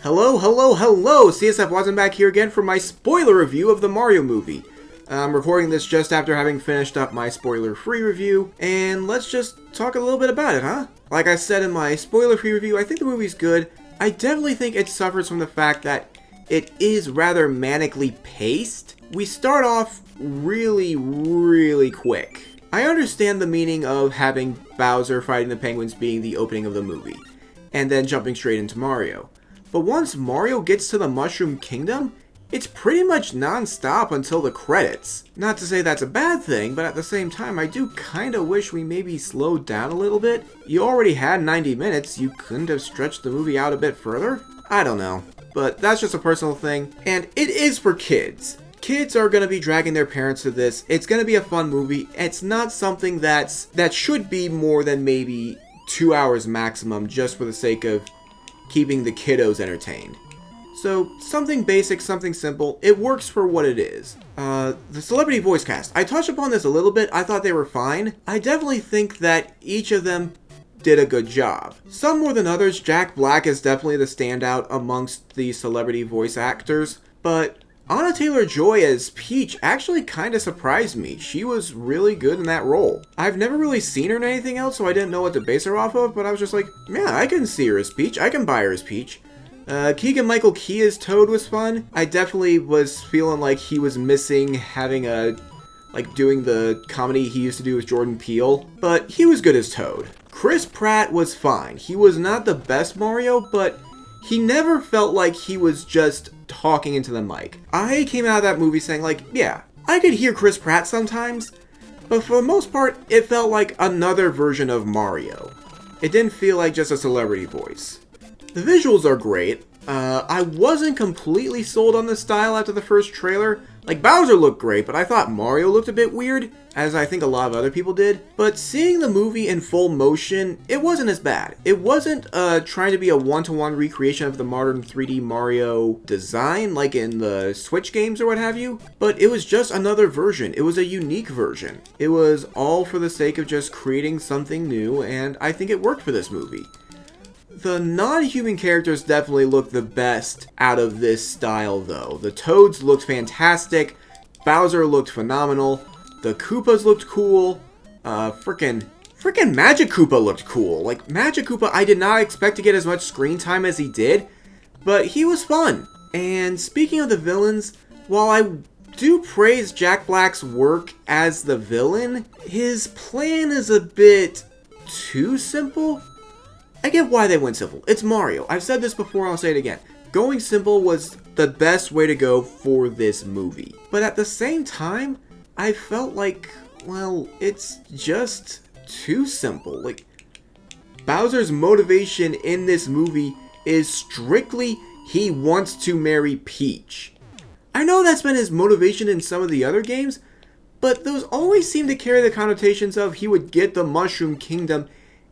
Hello, hello, hello! CSF Watson back here again for my spoiler review of the Mario movie. I'm recording this just after having finished up my spoiler-free review, and let's just talk a little bit about it, huh? Like I said in my spoiler-free review, I think the movie's good. I definitely think it suffers from the fact that it is rather manically paced. We start off really quick. I understand the meaning of having Bowser fighting the penguins being the opening of the movie, and then jumping straight into Mario. But once Mario gets to the Mushroom Kingdom, it's pretty much non-stop until the credits. Not to say that's a bad thing, but at the same time, I do kinda wish we maybe slowed down a little bit. You already had 90 minutes, you couldn't have stretched the movie out a bit further? I don't know. But that's just a personal thing, and it is for kids. Kids are gonna be dragging their parents to this. It's gonna be a fun movie. It's not something that should be more than maybe 2 hours maximum, just for the sake of keeping the kiddos entertained. So, something basic, something simple, it works for what it is. The celebrity voice cast. I touched upon this a little bit, I thought they were fine. I definitely think that each of them did a good job. Some more than others. Jack Black is definitely the standout amongst the celebrity voice actors, but Anna Taylor-Joy as Peach actually kinda surprised me. She was really good in that role. I've never really seen her in anything else, so I didn't know what to base her off of, but I was just like, yeah, I can see her as Peach, I can buy her as Peach. Keegan-Michael Key as Toad was fun. I definitely was feeling like he was missing having doing the comedy he used to do with Jordan Peele, but he was good as Toad. Chris Pratt was fine. He was not the best Mario, but he never felt like he was just talking into the mic. I came out of that movie saying like, yeah, I could hear Chris Pratt sometimes, but for the most part, it felt like another version of Mario. It didn't feel like just a celebrity voice. The visuals are great. I wasn't completely sold on the style after the first trailer. Like, Bowser looked great, but I thought Mario looked a bit weird, as I think a lot of other people did. But seeing the movie in full motion, it wasn't as bad. It wasn't trying to be a one-to-one recreation of the modern 3D Mario design, like in the Switch games or what have you, but it was just another version. It was a unique version. It was all for the sake of just creating something new, and I think it worked for this movie. The non-human characters definitely look the best out of this style, though. The Toads looked fantastic, Bowser looked phenomenal, the Koopas looked cool, frickin' Magic Koopa looked cool. Like, Magic Koopa, I did not expect to get as much screen time as he did, but he was fun. And speaking of the villains, while I do praise Jack Black's work as the villain, his plan is a bit too simple. I get why they went simple. It's Mario. I've said this before, I'll say it again. Going simple was the best way to go for this movie. But at the same time, I felt like, well, it's just too simple. Like, Bowser's motivation in this movie is strictly he wants to marry Peach. I know that's been his motivation in some of the other games, but those always seem to carry the connotations of he would get the Mushroom Kingdom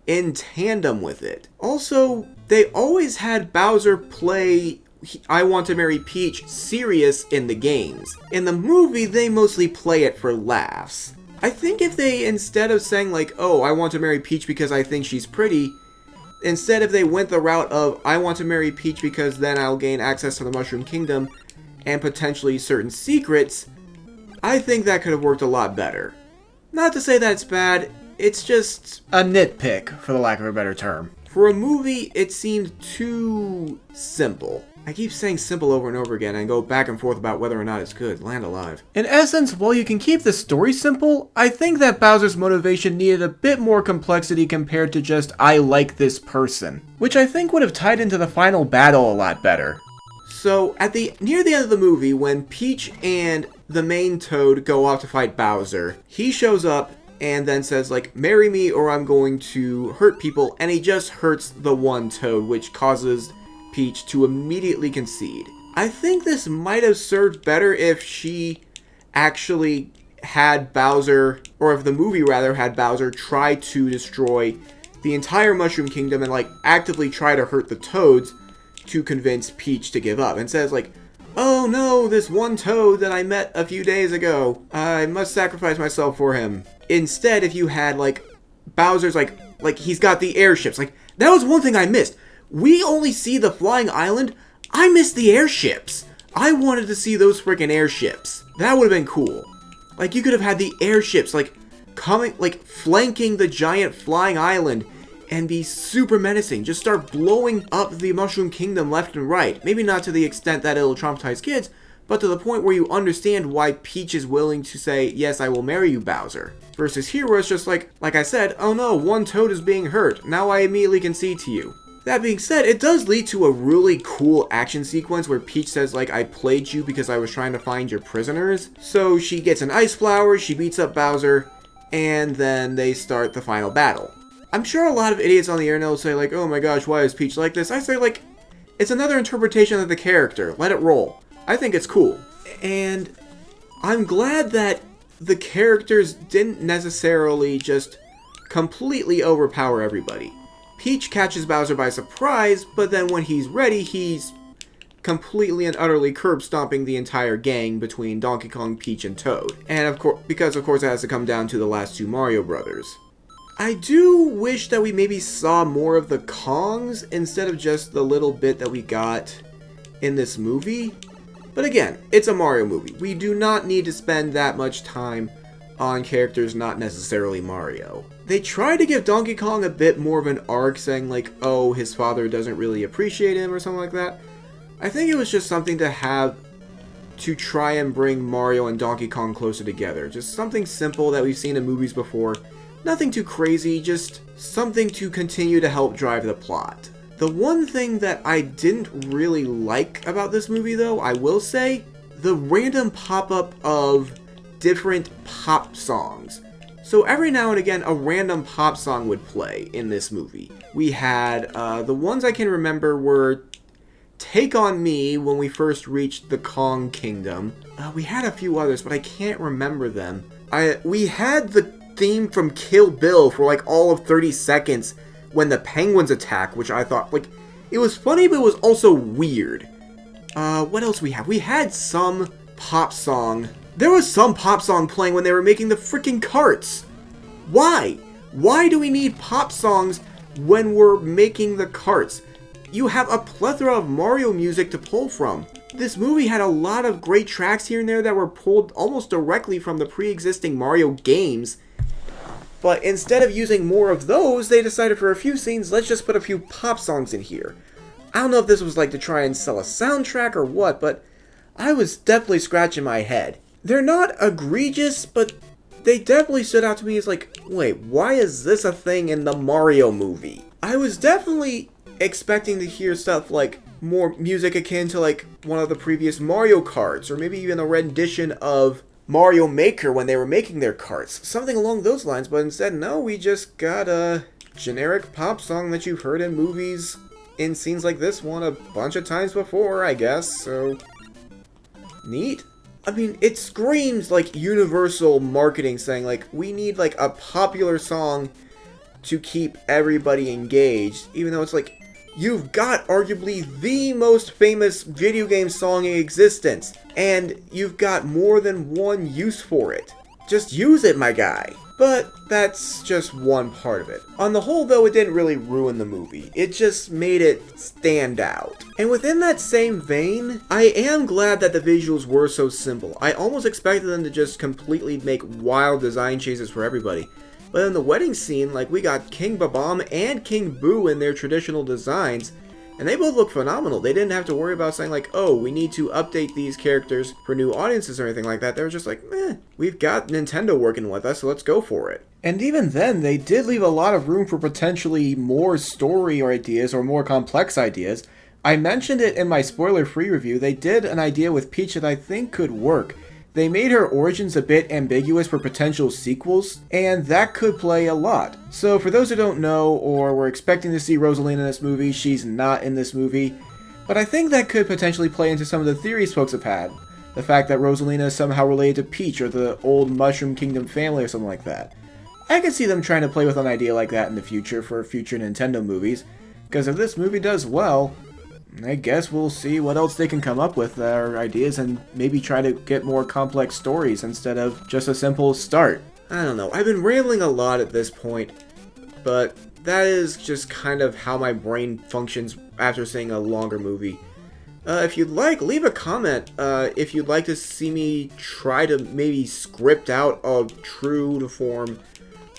in tandem with it. Also, they always had Bowser play I Want to Marry Peach serious in the games. In the movie, they mostly play it for laughs. I think if they, instead of saying like, oh, I want to marry Peach because I think she's pretty, instead if they went the route of, I want to marry Peach because then I'll gain access to the Mushroom Kingdom and potentially certain secrets, I think that could have worked a lot better. Not to say that it's bad, it's just a nitpick, for the lack of a better term. For a movie, it seemed too simple. I keep saying simple over and over again and go back and forth about whether or not it's good. Land alive. In essence, while you can keep the story simple, I think that Bowser's motivation needed a bit more complexity compared to just, I like this person, which I think would have tied into the final battle a lot better. So, near the end of the movie, when Peach and the main Toad go off to fight Bowser, he shows up and then says, like, marry me or I'm going to hurt people, and he just hurts the one Toad, which causes Peach to immediately concede. I think this might have served better if she actually had Bowser, or if the movie rather had Bowser try to destroy the entire Mushroom Kingdom and, like, actively try to hurt the Toads to convince Peach to give up. And says, like, oh no, this one Toad that I met a few days ago, I must sacrifice myself for him. Instead, if you had, like, Bowser's, like he's got the airships. Like, that was one thing I missed. We only see the flying island I miss the airships. I wanted to see those freaking airships. That would have been cool. Like, you could have had the airships, like, coming, like, flanking the giant flying island and be super menacing. Just start blowing up the Mushroom Kingdom left and right. Maybe not to the extent that it'll traumatize kids, but to the point where you understand why Peach is willing to say, yes, I will marry you, Bowser. Versus here where it's just like I said, oh no, one Toad is being hurt. Now I immediately concede to you. That being said, it does lead to a really cool action sequence where Peach says, like, I played you because I was trying to find your prisoners. So she gets an ice flower, she beats up Bowser, and then they start the final battle. I'm sure a lot of idiots on the internet will say, like, oh my gosh, why is Peach like this? I say, like, it's another interpretation of the character. Let it roll. I think it's cool. And I'm glad that the characters didn't necessarily just completely overpower everybody. Peach catches Bowser by surprise, but then when he's ready, he's completely and utterly curb stomping the entire gang between Donkey Kong, Peach, and Toad. And of course, because of course it has to come down to the last two Mario brothers. I do wish that we maybe saw more of the Kongs instead of just the little bit that we got in this movie. But again, it's a Mario movie. We do not need to spend that much time on characters not necessarily Mario. They try to give Donkey Kong a bit more of an arc, saying like, oh, his father doesn't really appreciate him or something like that. I think it was just something to have to try and bring Mario and Donkey Kong closer together. Just something simple that we've seen in movies before. Nothing too crazy, just something to continue to help drive the plot. The one thing that I didn't really like about this movie, though, I will say, the random pop-up of different pop songs. So every now and again, a random pop song would play in this movie. We had, the ones I can remember were Take On Me when we first reached the Kong Kingdom. We had a few others, but I can't remember them. We had the theme from Kill Bill for like all of 30 seconds when the penguins attack, which I thought, like, it was funny, but it was also weird. What else we have? We had some pop song. There was some pop song playing when they were making the freaking carts. Why? Why do we need pop songs when we're making the carts? You have a plethora of Mario music to pull from. This movie had a lot of great tracks here and there that were pulled almost directly from the pre-existing Mario games. But instead of using more of those, they decided for a few scenes, let's just put a few pop songs in here. I don't know if this was like to try and sell a soundtrack or what, but I was definitely scratching my head. They're not egregious, but they definitely stood out to me as like, wait, why is this a thing in the Mario movie? I was definitely expecting to hear stuff like more music akin to like one of the previous Mario Karts, or maybe even a rendition of Mario Maker when they were making their carts. Something along those lines, but instead, no, we just got a generic pop song that you've heard in movies in scenes like this one a bunch of times before, I guess, so neat. I mean, it screams like universal marketing saying like, we need like a popular song to keep everybody engaged, even though it's like, you've got arguably the most famous video game song in existence, and you've got more than one use for it. Just use it, my guy. But that's just one part of it. On the whole, though, it didn't really ruin the movie. It just made it stand out. And within that same vein, I am glad that the visuals were so simple. I almost expected them to just completely make wild design changes for everybody. But in the wedding scene, like, we got King Bob-omb and King Boo in their traditional designs, and they both look phenomenal. They didn't have to worry about saying like, oh, we need to update these characters for new audiences or anything like that. They were just like, we've got Nintendo working with us, so let's go for it. And even then, they did leave a lot of room for potentially more story or ideas or more complex ideas. I mentioned it in my spoiler-free review. They did an idea with Peach that I think could work. They made her origins a bit ambiguous for potential sequels, and that could play a lot. So for those who don't know, or were expecting to see Rosalina in this movie, she's not in this movie. But I think that could potentially play into some of the theories folks have had. The fact that Rosalina is somehow related to Peach or the old Mushroom Kingdom family or something like that. I could see them trying to play with an idea like that in the future for future Nintendo movies, because if this movie does well, I guess we'll see what else they can come up with their ideas and maybe try to get more complex stories instead of just a simple start. I don't know, I've been rambling a lot at this point, but that is just kind of how my brain functions after seeing a longer movie. If you'd like, leave a comment if you'd like to see me try to maybe script out a true-to-form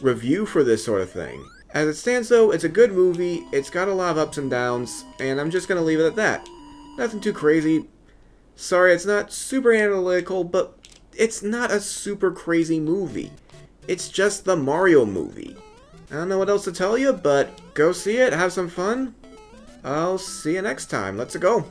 review for this sort of thing. As it stands though, it's a good movie, it's got a lot of ups and downs, and I'm just gonna leave it at that. Nothing too crazy. Sorry, it's not super analytical, but it's not a super crazy movie. It's just the Mario movie. I don't know what else to tell you, but go see it, have some fun. I'll see you next time. Let's go.